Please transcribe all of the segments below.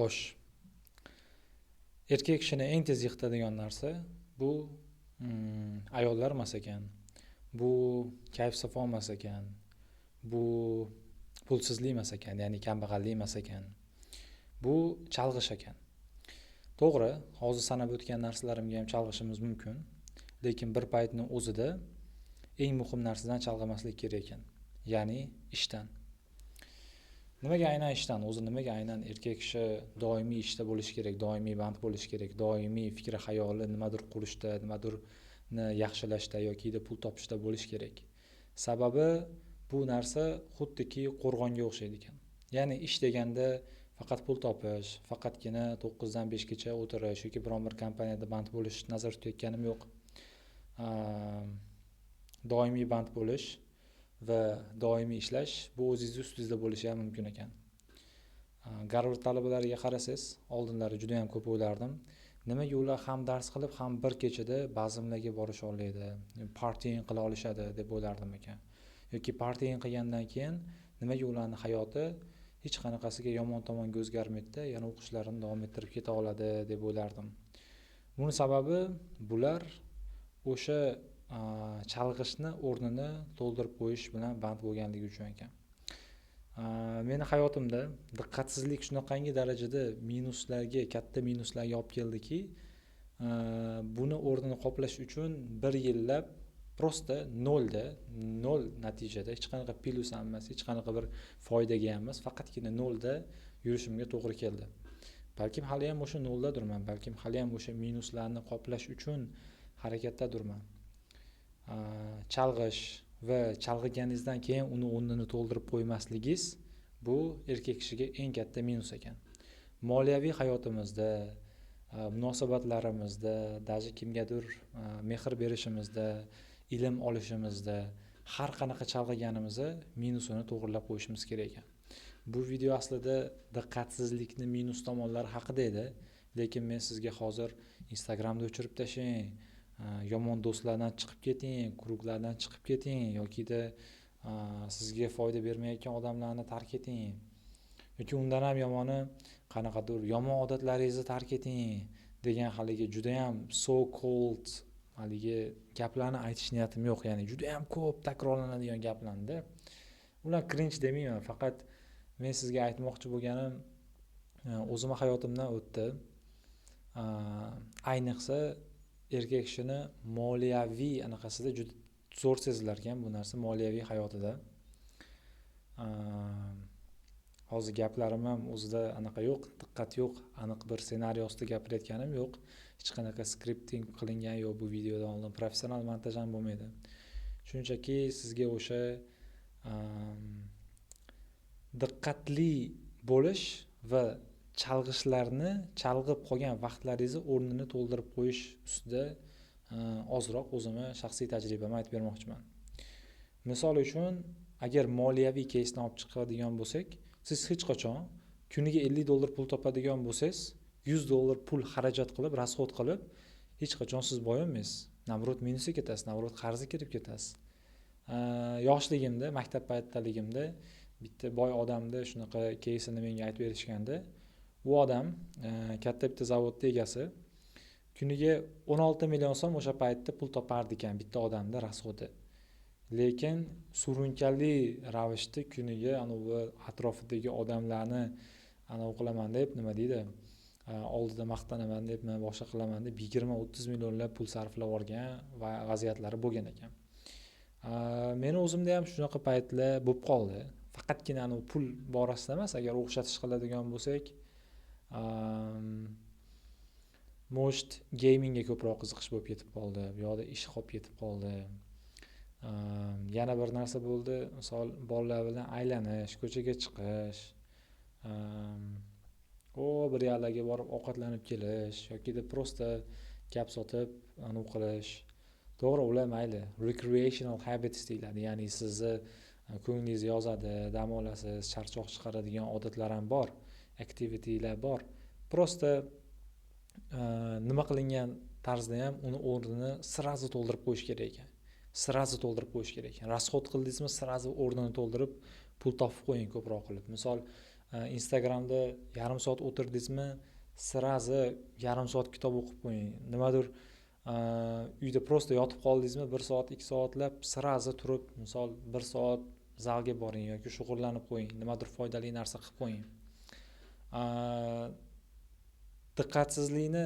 Xo'sh, erkak kishini eng tez yiqitadigan narsa bu ayollar emas ekan. Bu kayf-safo emas ekan. Bu pulsizlik emas ekan, ya'ni kambag'allik emas ekan. Bu chalg'ish ekan. To'g'ri, hozir sanab o'tgan narsalarimga ham chalg'ishimiz mumkin, lekin bir paytning o'zida eng muhim narsadan chalg'imaslik kerak ekan, ya'ni ishdan. Nimaga aynan ishdan? O'zi nimaga aynan erkak kishi doimiy ishda bo'lishi kerak, doimiy band bo'lishi kerak, doimiy fikri xayoli nimadir qurishda, nimadirni yaxshilashda yoki pul topishda bo'lishi kerak. Sababi bu narsa xuddiki qo'rg'onga o'xshaydi ekan. Ya'ni ish deganda faqat pul topish, faqatgina 9 dan 5 gacha o'tirish yoki biron bir kompaniyada band bo'lish nazarda tutayotganim yo'q. Doimiy band bo'lish va doimiy ishlash bu o'zingiz ustingizda bo'lishi ham mumkin ekan. Garvard talabalariga qarasangiz, oldinlari juda ham ko'p o'ylardim. Nimaga ular ham dars qilib, ham bir kechada bazmlarga borisha oladi, partying qila olishadi deb o'ylardim ekan. Yoki partying qilgandan keyin nimaga ularning hayoti hech qanaqasiga yomon tomonga o'zgarmaydi, yana o'qishlarini davom ettirib keta oladi deb o'ylardim. Buning sababi bular o'sha chalg'ishni o'rnini to'ldirib qo'yish bilan band bo'lganligi uchun ekan. Meni hayotimda diqqatsizlik shunaqangi darajada katta minuslarga olib keldiki, buni o'rnini qoplash uchun bir yillab prosta nol natijada, hech qanaqa plus ham emas, hech qanaqa bir foydaga ham emas, faqatgina nolda yurishimga to'g'ri keldi. Balkim hali ham o'sha noldadurman, balkim hali ham o'sha minuslarni qoplash uchun harakatdadurman. Chalg'ish va chalg'iganingizdan keyin uni o'rnini to'ldirib qo'ymasligingiz bu erkak kishiga eng katta minus ekan. Moliyaviy hayotimizda, munosabatlarimizda, даже kimgadir mehr berishimizda, ilm olishimizda har qanaqa chalg'iganimizda minusini to'g'rilab qo'yishimiz kerak ekan. Bu video aslida diqqatsizlikni minus tomonlari haqida edi, lekin men sizga hozir Instagramda o'chirib tashlang, yomon do'stlardan chiqib keting, guruhlardan chiqib keting yokida sizga foyda bermayotgan odamlarni tark eting yoki undan ham yomoni qanaqadir yomon odatlaringizni tark eting degan haligi juda ham so called haligi gaplarni aytish niyatim yo'q, ya'ni juda ham ko'p takrorlanadigan gaplarni. Ular cringe demayman, faqat men sizga aytmoqchi bo'lganim o'zim hayotimdan o'tdi. Ayniqsa erkak kishini moliyaviy anaqasida juda zo'r sezilar ekan bu narsa, moliyaviy hayotida. Hozir gaplarim ham o'zida anaqa yo'q, diqqat yo'q, aniq bir ssenariy ostida gapirayotganim yo'q. Hech qanaqa skripting qilingan yo'q bu videoda, oldin professional montaj ham bo'lmaydi. Shunchaki sizga o'sha diqqatli bo'lish va chalg'ib qolgan vaqtlaringizni o'rnini to'ldirib qo'yish ustida ozroq o'zimni shaxsiy tajribamni aytib bermoqchiman. Misol uchun, agar moliyaviy keysni olib chiqadigan bo'lsak, siz hech qachon kuniga $50 pul topadigan bo'lsangiz, $100 pul xarajat qilib, rasxod qilib, hech qachon siz boy olmaysiz. Navrot minusga ketasiz, navrot qarzga kirib ketasiz. Yoshligimda, maktab paytdaligimda bitta boy odamda shunaqa keysini menga aytib berishganda, u odam katta bitta zavodning egasi, kuniga 16 million so'm o'sha paytda pul topardi ekan bitta odamda rasxodi. Lekin surunkali ravishda kuniga atrofidagi odamlarni qilaman deb, nima deydi, oldida maqtanaman deb, boshqa qilaman deb 20-30 millionlab pul sarflab olgan va vaziyatlari bo'lgan ekan. Meni o'zimda ham shunaqa paytlar bo'lib qoldi. Faqatgina pul borasida emas, agar o'xshatish qiladigan bo'lsak, most gamingga ko'proq qiziqish bo'lib ketib qoldi, bu yoqda ish qolib ketib qoldi. Yana bir narsa bo'ldi, misol bolalar bilan aylanish, ko'chaga chiqish, bir yerlarga borib ovqatlanib kelish yoki prosta gap sotib qilish. To'g'ri, ular mayli, recreational habits deyiladi, ya'ni sizni ko'nglingizni yozadi, dam olasiz, charchoq chiqaradigan odatlar ham bor, aktivitelar bor. Prosta nima qilingan tarzda ham uni o'rnini sirazi to'ldirib qo'yish kerak ekan. Rasxod qildingizmi, sirazi o'rnini to'ldirib pul topib qo'ying ko'proq qilib. Misol Instagramda yarim soat o'tirdingizmi, sirazi yarim soat kitob o'qib qo'ying. Nimadir uyda prosta yotib qoldingizmi, 1 soat 2 soatlab sirazi turib, misol 1 soat zalga boring yoki shug'ullanib qo'ying, nimadir foydali narsa qilib qo'ying. Diqqatsizlikni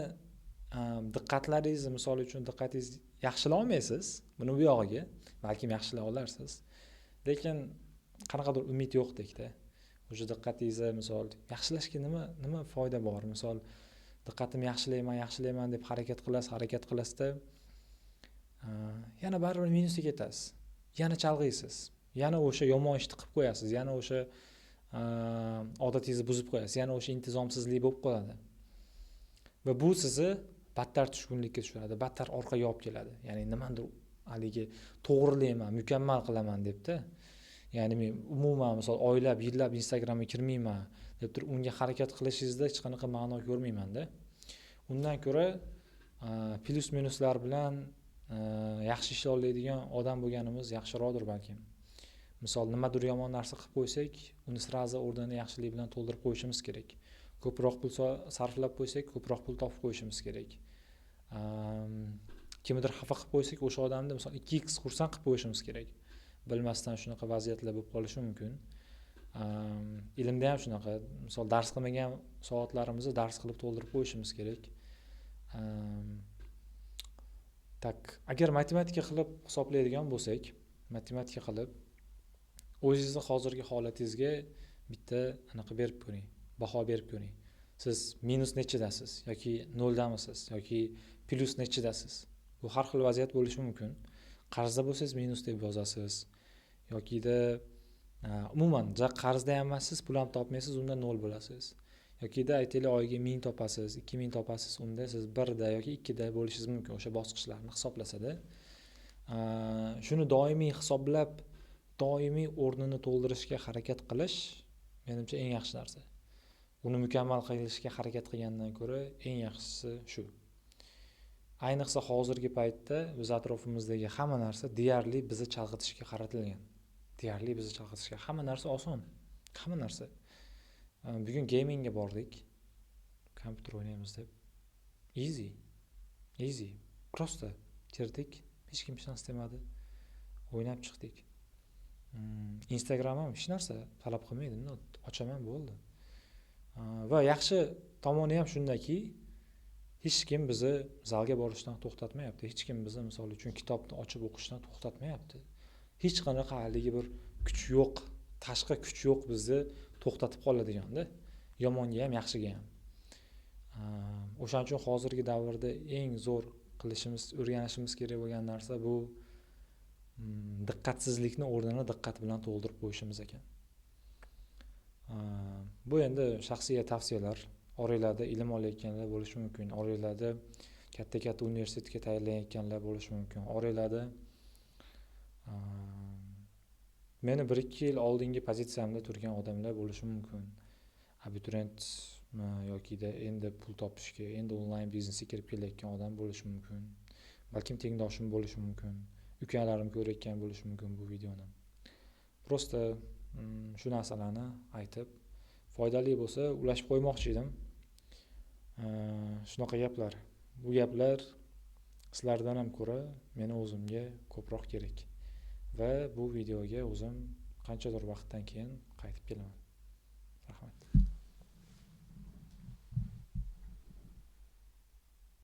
diqqatlaringizni, misol uchun diqqatingizni yaxshilay olmaysiz, buni bu yog'iga balkim yaxshilay olarsiz, lekin qanaqadir umid yo'qdek-da. O'sha diqqatingizni misol yaxshilashga nima foyda bor? Misol diqqatimni yaxshilayman deb harakat qilasizda, yana baribir minusga ketasiz. Yana chalg'iysiz. Yana o'sha yomon ishni qilib qo'yasiz, yana o'sha odatingizni buzib qo'yasiz, yana o'sha intizomsizlik bo'lib qoladi. Va bu sizni battar tushkunlikka tushiradi, battar orqaga olib keladi. Ya'ni nimadir haligi to'g'rilayman, mukammal qilaman debda. Ya'ni men umuman misol oylab, yillab Instagramga kirmayman deb turib unga harakat qilishingizda hech qanaqa ma'no ko'rmayman-da. Undan ko'ra plyus minuslar bilan yaxshi ishlay oladigan odam bo'lganimiz yaxshiroqdir balkim. Misol nimadir yomon narsa qilib qo'ysak, uni sirazi o'rnini yaxshilik bilan to'ldirib qo'yishimiz kerak. Ko'proq pul sarflab qo'ysak, ko'proq pul topib qo'yishimiz kerak. Kimnidir xafa qilib qo'ysak, o'sha odamni misol 2x xursand qilib qo'yishimiz kerak. Bilmasdan shunaqa vaziyatlar bo'lib qolishi mumkin. Ilmda ham shunaqa. Misol dars qilmagan soatlarimizni dars qilib to'ldirib qo'yishimiz kerak. Agar matematika qilib hisoblaydigan bo'lsak, matematika qilib o'zingizni hozirgi holatingizga bitta anaqa berib ko'ring, baho berib ko'ring. Siz minus nechidasiz yoki 0 damisiz yoki plyus nechidasiz? Bu har xil vaziyat bo'lishi mumkin. Qarzda bo'lsangiz minus deb yozasiz yokida umuman qarzda ham emassiz, pul ham topmaysiz, unda 0 bo'lasiz. Yokida aytaylik oyiga 1000 topasiz, 2000 topasiz, unda siz 1 da yoki 2 da bo'lishingiz mumkin o'sha bosqichlarni hisoblasada. Shuni doimiy hisoblab, doimiy o'rnini to'ldirishga harakat qilish menimcha eng yaxshi narsa. Uni mukammal qilishga harakat qilgandan ko'ra eng yaxshisi shu. Ayniqsa hozirgi paytda biz atrofimizdagi hamma narsa deyarli bizni chalg'itishga qaratilgan. Hamma narsa oson. Hamma narsa. Bugun gamingga bordik. Kompyuter o'ynaymiz deb. Easy. Prosta kirdik, hech kim hech narsa demadi. O'ynab chiqdik. Instagram ham hech narsa talab qilmaydi, ochaman bo'ldi. Va yaxshi tomoni ham shundaki, hech kim bizni zalga borishdan to'xtatmayapti. Hech kim bizni misol uchun kitobni ochib o'qishdan to'xtatmayapti. Hech qanaqa haligi bir kuch yo'q, tashqi kuch yo'q bizni to'xtatib qoladiganda, yomonga ham, yaxshiga ham. O'shaning uchun hozirgi davrda eng zo'r o'rganishimiz kerak bo'lgan narsa bu diqqatsizlikni o'rnini diqqat bilan to'ldirib qo'yishimiz ekan. Bu endi shaxsiy tavsiyalar. Oranglarda ilm olayotganlar bo'lishi mumkin. Oranglarda katta universitetga tayyorlanayotganlar bo'lishi mumkin. Oranglarda meni 1-2 yil oldingi pozitsiyamda turgan odamlar bo'lishi mumkin. Abituriyent yokida endi pul topishga, endi onlayn biznesga kirib kelayotgan odam bo'lishi mumkin. Balkim tengdoshim bo'lishi mumkin. Ukalarim ko'rayotgan bo'lishi mumkin bu videoni. Prosta shu narsalarni aytib, foydali bo'lsa ulashib qo'ymoqchi edim. Shunaqa gaplar. Bu gaplar sizlardan ham ko'ra meni o'zimga ko'proq kerak. Va bu videoga o'zim qanchadir vaqtdan keyin qaytib kelaman. Rahmat.